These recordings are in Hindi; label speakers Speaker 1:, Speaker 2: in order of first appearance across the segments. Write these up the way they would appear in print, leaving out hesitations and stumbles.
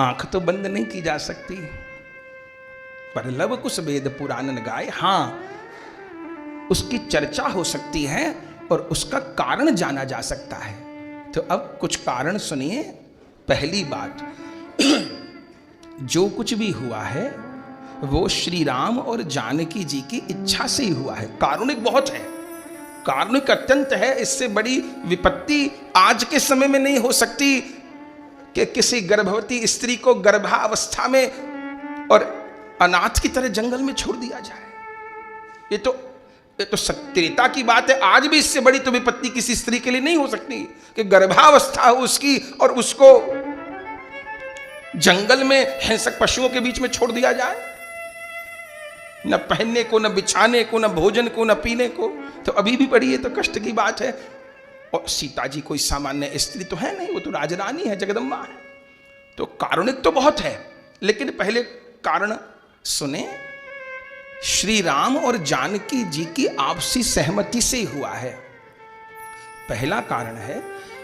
Speaker 1: आंख तो बंद नहीं की जा सकती, पर लव कुश वेद पुराण गाए, हां उसकी चर्चा हो सकती है और उसका कारण जाना जा सकता है। तो अब कुछ कारण सुनिए। पहली बात, जो कुछ भी हुआ है वो श्री राम और जानकी जी की इच्छा से ही हुआ है। कारुणिक बहुत है, कारुणिक अत्यंत है। इससे बड़ी विपत्ति आज के समय में नहीं हो सकती कि किसी गर्भवती स्त्री को गर्भावस्था में और अनाथ की तरह जंगल में छोड़ दिया जाए। ये तो त्रेता की बात है। आज भी इससे बड़ी तो विपत्ति किसी स्त्री के लिए नहीं हो सकती कि गर्भावस्था हो उसकी और उसको जंगल में हिंसक पशुओं के बीच में छोड़ दिया जाए, न पहनने को, न बिछाने को, न भोजन को, न पीने को। तो अभी भी बड़ी ये तो कष्ट की बात है। और सीता जी कोई सामान्य स्त्री तो है नहीं, वो तो राजरानी है, जगदम्बा है। तो कारुणिक तो बहुत है, लेकिन पहले कारण सुने। श्री राम और जानकी जी की आपसी सहमति से हुआ है। पहला कारण है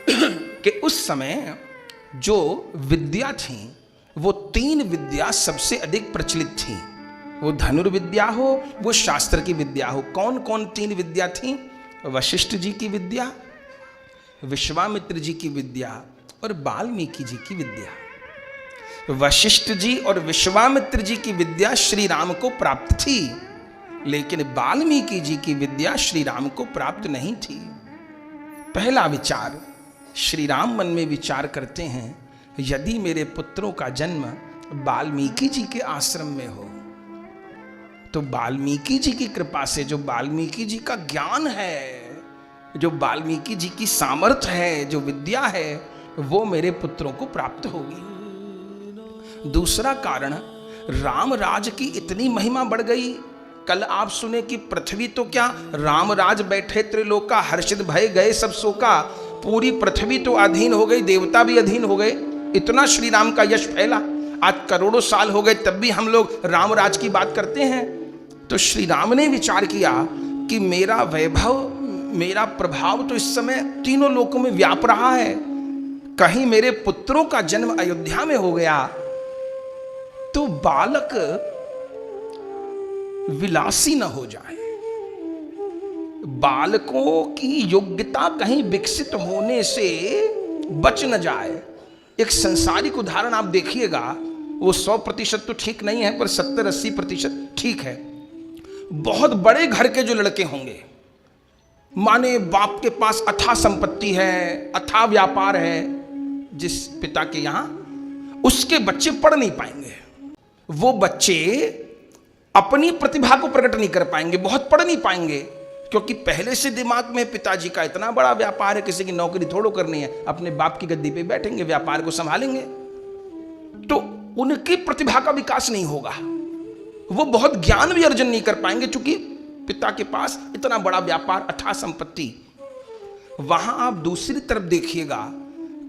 Speaker 1: कि उस समय जो विद्या थी वो 3 विद्या सबसे अधिक प्रचलित थी। वो धनुर्विद्या हो, वो शास्त्र की विद्या हो। कौन कौन 3 विद्या थी? वशिष्ठ जी की विद्या, विश्वामित्र जी की विद्या और वाल्मीकि जी की विद्या। वशिष्ठ जी और विश्वामित्र जी की विद्या श्री राम को प्राप्त थी, लेकिन वाल्मीकि जी की विद्या श्री राम को प्राप्त नहीं थी। पहला विचार, श्री राम मन में विचार करते हैं, यदि मेरे पुत्रों का जन्म वाल्मीकि जी के आश्रम में हो तो वाल्मीकि जी की कृपा से, जो वाल्मीकि जी का ज्ञान है, जो वाल्मीकि जी की सामर्थ्य है, जो विद्या है, वो मेरे पुत्रों को प्राप्त होगी। दूसरा कारण, राम राज की इतनी महिमा बढ़ गई। कल आप सुने कि पृथ्वी तो क्या, राम राज बैठे त्रिलोका, हर्षित भय गए सब शोका। पूरी पृथ्वी तो अधीन हो गई, देवता भी अधीन हो गए। इतना श्री राम का यश फैला। आज करोड़ों साल हो गए तब भी हम लोग राम राज की बात करते हैं। तो श्री राम ने विचार किया कि मेरा वैभव, मेरा प्रभाव तो इस समय तीनों लोकों में व्याप रहा है। कहीं मेरे पुत्रों का जन्म अयोध्या में हो गया तो बालक विलासी न हो जाए, बालकों की योग्यता कहीं विकसित होने से बच न जाए। एक संसारिक उदाहरण आप देखिएगा, वो 100% तो ठीक नहीं है, पर 70-80% ठीक है। बहुत बड़े घर के जो लड़के होंगे, माने बाप के पास अथाह संपत्ति है, अथाह व्यापार है, जिस पिता के यहां, उसके बच्चे पढ़ नहीं पाएंगे। वो बच्चे अपनी प्रतिभा को प्रकट नहीं कर पाएंगे, बहुत पढ़ नहीं पाएंगे, क्योंकि पहले से दिमाग में पिताजी का इतना बड़ा व्यापार है, किसी की नौकरी थोड़ो करनी है, अपने बाप की गद्दी पे बैठेंगे, व्यापार को संभालेंगे। तो उनकी प्रतिभा का विकास नहीं होगा, वो बहुत ज्ञान भी अर्जन नहीं कर पाएंगे, क्योंकि पिता के पास इतना बड़ा व्यापार, अथाह संपत्ति। वहां आप दूसरी तरफ देखिएगा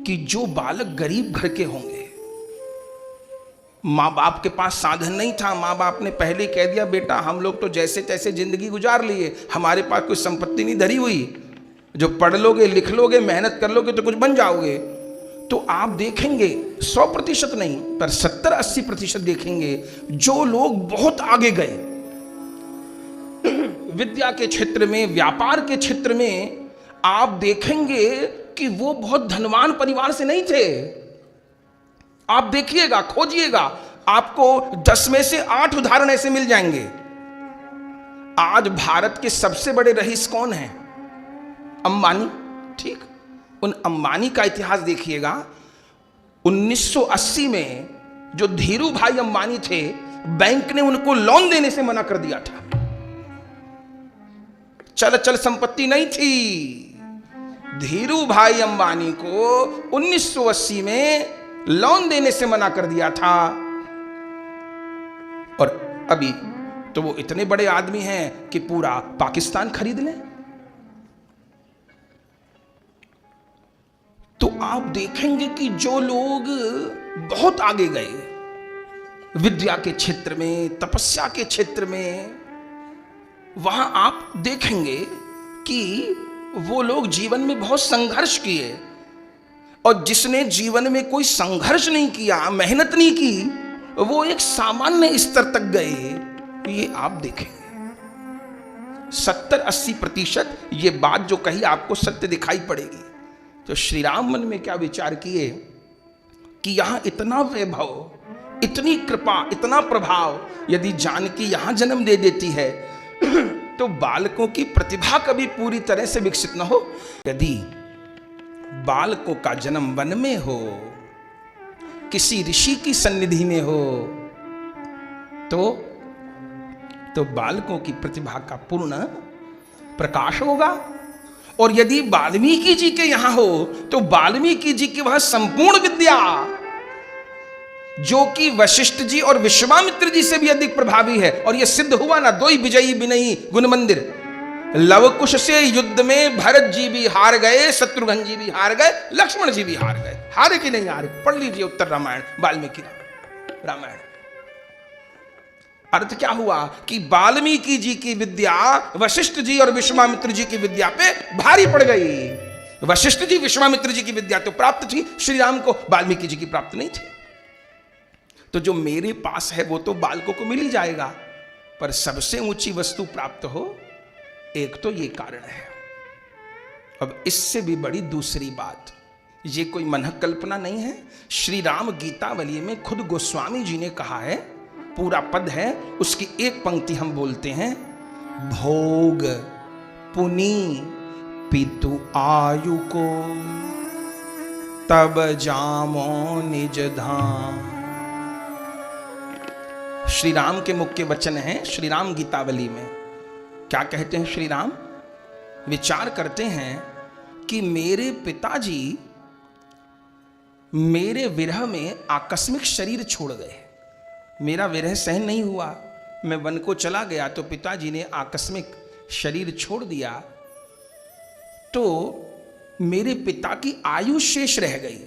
Speaker 1: कि जो बालक गरीब घर के होंगे, माँ बाप के पास साधन नहीं था, माँ बाप ने पहले कह दिया, बेटा हम लोग तो जैसे तैसे जिंदगी गुजार लिए, हमारे पास कोई संपत्ति नहीं धरी हुई, जो पढ़ लोगे, लिख लोगे, मेहनत कर लोगे तो कुछ बन जाओगे। तो आप देखेंगे 100% नहीं, पर 70-80% देखेंगे जो लोग बहुत आगे गए विद्या के क्षेत्र में, व्यापार के क्षेत्र में, आप देखेंगे कि वो बहुत धनवान परिवार से नहीं थे। आप देखिएगा, खोजिएगा, आपको 10 में से 8 उदाहरण ऐसे मिल जाएंगे। आज भारत के सबसे बड़े रईस कौन हैं? अंबानी। ठीक, उन अंबानी का इतिहास देखिएगा। 1980 में जो धीरू भाई अंबानी थे, बैंक ने उनको लोन देने से मना कर दिया था। चल संपत्ति नहीं थी। धीरू भाई अंबानी को 1980 में लोन देने से मना कर दिया था। और अभी तो वो इतने बड़े आदमी हैं कि पूरा पाकिस्तान खरीद लें। तो आप देखेंगे कि जो लोग बहुत आगे गए विद्या के क्षेत्र में, तपस्या के क्षेत्र में, वहां आप देखेंगे कि वो लोग जीवन में बहुत संघर्ष किए और जिसने जीवन में कोई संघर्ष नहीं किया, मेहनत नहीं की, वो एक सामान्य स्तर तक गए, ये आप देखेंगे 70-80% ये बात जो कही आपको सत्य दिखाई पड़ेगी। तो श्री राम मन में क्या विचार किए कि यहां इतना वैभव, इतनी कृपा, इतना प्रभाव, यदि जानकी यहां जन्म दे देती है तो बालकों की प्रतिभा कभी पूरी तरह से विकसित न हो। यदि बालकों का जन्म वन में हो, किसी ऋषि की सन्निधि में हो, तो बालकों की प्रतिभा का पूर्ण प्रकाश होगा। और यदि वाल्मीकि जी के यहां हो तो वाल्मीकि जी की वह संपूर्ण विद्या, जो कि वशिष्ठ जी और विश्वामित्र जी से भी अधिक प्रभावी है। और यह सिद्ध हुआ ना, दो ही विजयी विनयी गुण मंदिर। लवकुश से युद्ध में भरत जी भी हार गए, शत्रुघ्न जी भी हार गए, लक्ष्मण जी भी हार गए। हारे कि नहीं हारे? पढ़ लीजिए उत्तर रामायण, वाल्मीकि रामायण। अर्थ क्या हुआ कि वाल्मीकि जी की विद्या वशिष्ठ जी और विश्वामित्र जी की विद्या पे भारी पड़ गई। वशिष्ठ जी विश्वामित्र जी की विद्या तो प्राप्त थी, श्री राम को वाल्मीकि जी की प्राप्त नहीं थी। तो जो मेरे पास है वो तो बालकों को मिल ही जाएगा, पर सबसे ऊंची वस्तु प्राप्त हो, एक तो ये कारण है। अब इससे भी बड़ी दूसरी बात, ये कोई मनहक कल्पना नहीं है। श्री राम गीतावली में खुद गोस्वामी जी ने कहा है, पूरा पद है, उसकी एक पंक्ति हम बोलते हैं, भोग पुनि पितु आयु को तब जामो निज धाम। श्री राम के मुख के वचन हैं। श्री राम गीतावली में क्या कहते हैं? श्री राम विचार करते हैं कि मेरे पिताजी मेरे विरह में आकस्मिक शरीर छोड़ गए। मेरा विरह सहन नहीं हुआ, मैं वन को चला गया तो पिताजी ने आकस्मिक शरीर छोड़ दिया, तो मेरे पिता की आयु शेष रह गई,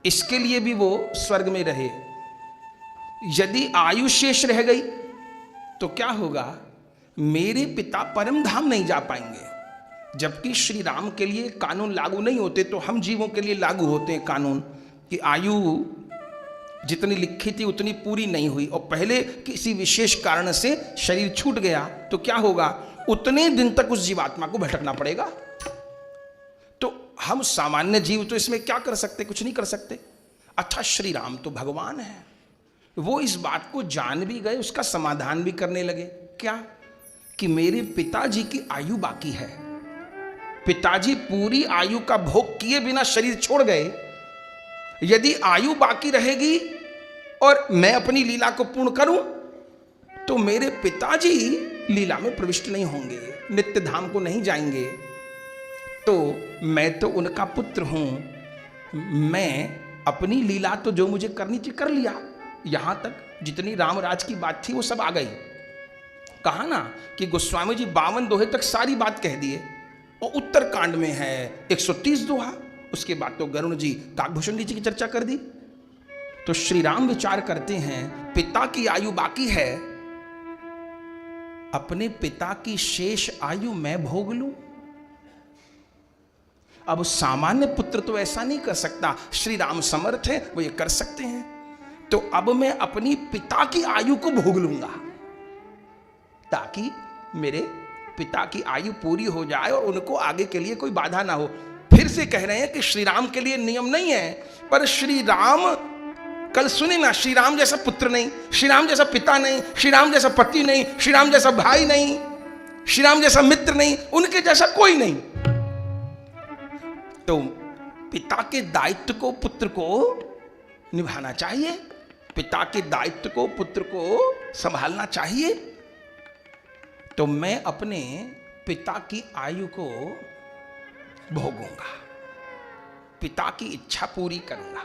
Speaker 1: इसके लिए भी वो स्वर्ग में रहे। यदि आयु शेष रह गई तो क्या होगा? मेरे पिता परम धाम नहीं जा पाएंगे। जबकि श्री राम के लिए कानून लागू नहीं होते, तो हम जीवों के लिए लागू होते हैं कानून कि आयु जितनी लिखी थी उतनी पूरी नहीं हुई और पहले किसी विशेष कारण से शरीर छूट गया, तो क्या होगा? उतने दिन तक उस जीवात्मा को भटकना पड़ेगा। तो हम सामान्य जीव तो इसमें क्या कर सकते? कुछ नहीं कर सकते। अच्छा, श्री राम तो भगवान है, वो इस बात को जान भी गए, उसका समाधान भी करने लगे। क्या? कि मेरे पिताजी की आयु बाकी है, पिताजी पूरी आयु का भोग किए बिना शरीर छोड़ गए। यदि आयु बाकी रहेगी और मैं अपनी लीला को पूर्ण करूं, तो मेरे पिताजी लीला में प्रविष्ट नहीं होंगे, नित्य धाम को नहीं जाएंगे। तो मैं तो उनका पुत्र हूं, मैं अपनी लीला तो जो मुझे करनी थी कर लिया। यहां तक जितनी रामराज की बात थी वो सब आ गई। कहा ना कि गोस्वामी जी 52 दोहे तक सारी बात कह दिए, और उत्तर कांड में है 130 दोहा। उसके बाद तो गरुण जी काकभूषण जी की चर्चा कर दी। तो श्री राम विचार करते हैं, पिता की आयु बाकी है, अपने पिता की शेष आयु मैं भोग लूं। अब सामान्य पुत्र तो ऐसा नहीं कर सकता, श्री राम समर्थ है, वो ये कर सकते हैं। तो अब मैं अपनी पिता की आयु को भोग लूंगा, ताकि मेरे पिता की आयु पूरी हो जाए और उनको आगे के लिए कोई बाधा ना हो। फिर से कह रहे हैं कि श्री राम के लिए नियम नहीं है, पर श्री राम, कल सुने ना, श्री राम जैसा पुत्र नहीं, श्री राम जैसा पिता नहीं, श्री राम जैसा पति नहीं, श्री राम जैसा भाई नहीं, श्री राम जैसा मित्र नहीं, उनके जैसा कोई नहीं। तो पिता के दायित्व को पुत्र को निभाना चाहिए, पिता के दायित्व को पुत्र को संभालना चाहिए। तो मैं अपने पिता की आयु को भोगूंगा, पिता की इच्छा पूरी करूंगा।